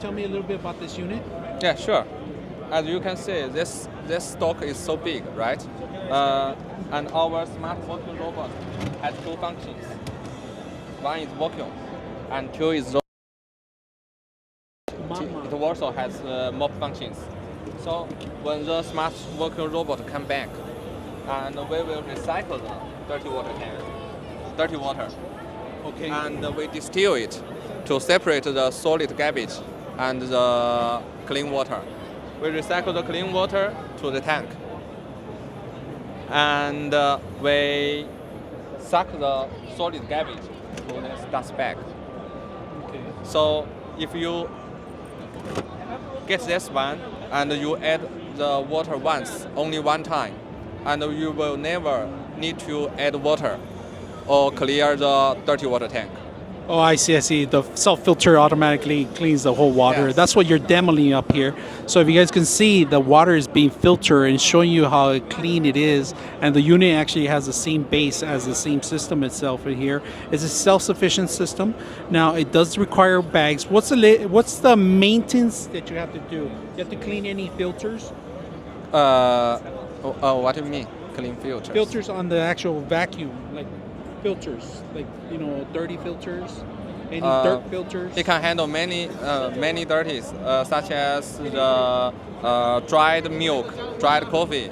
tell me a little bit about this unit? Yeah, sure. As you can see, this stock is so big, right? And our smart vacuum robot has two functions. One is vacuum, and two is it also has mop functions. So when the smart vacuum robot come back, and we will recycle the dirty water, Okay. and we distill it to separate the solid garbage and the clean water. We recycle the clean water to the tank, and we suck the solid garbage to this dust bag. Okay. So if you get this one and you add the water once, only one time, and you will never need to add water or clear the dirty water tank. Oh, I see, I see. The self-filter automatically cleans the whole water. Yes. That's what you're demoing up here. So if you guys can see, the water is being filtered and showing you how clean it is. And the unit actually has the same base as the same system itself in here. It's a self-sufficient system. Now, it does require bags. What's the maintenance that you have to do? You have to clean any filters? What do you mean, clean filters? Filters on the actual vacuum, like filters, like, you know, dirty filters, any dirt filters. It can handle many dirties, such as the dried milk, dried coffee.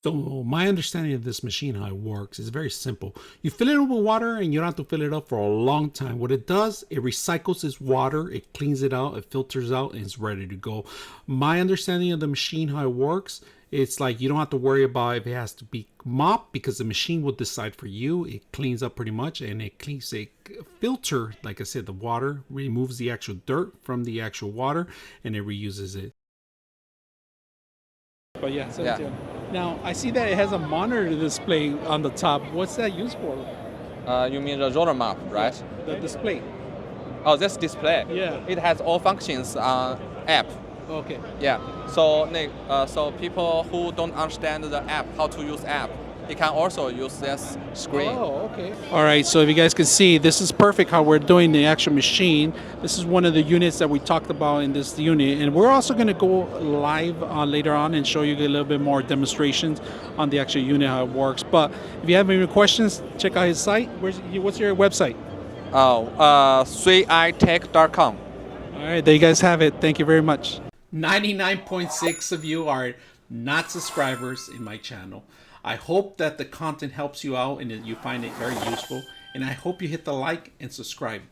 So my understanding of this machine, how it works, is very simple. You fill it up with water and you don't have to fill it up for a long time. What it does, it recycles this water, it cleans it out, it filters out, and it's ready to go. My understanding of the machine, how it works, it's like you don't have to worry about if it has to be mopped because the machine will decide for you. It cleans up pretty much, and it cleans a filter, like I said, the water, removes the actual dirt from the actual water, and it reuses it. But yeah, Yeah. Now, I see that it has a monitor display on the top. What's that used for? You mean the roller map, right? The display. Oh, this display. Yeah. It has all functions on app. Okay. Yeah. So so people who don't understand the app, how to use app, they can also use this screen. Oh, okay. All right, so if you guys can see, this is perfect how we're doing the actual machine. This is one of the units that we talked about in this unit, and we're also going to go live later on and show you a little bit more demonstrations on the actual unit, how it works. But if you have any questions, check out his site. What's your website? Oh, 3itech.com. All right, there you guys have it. Thank you very much. 99.6 of you are not subscribers in my channel. I hope that the content helps you out and that you find it very useful. And I hope you hit the like and subscribe.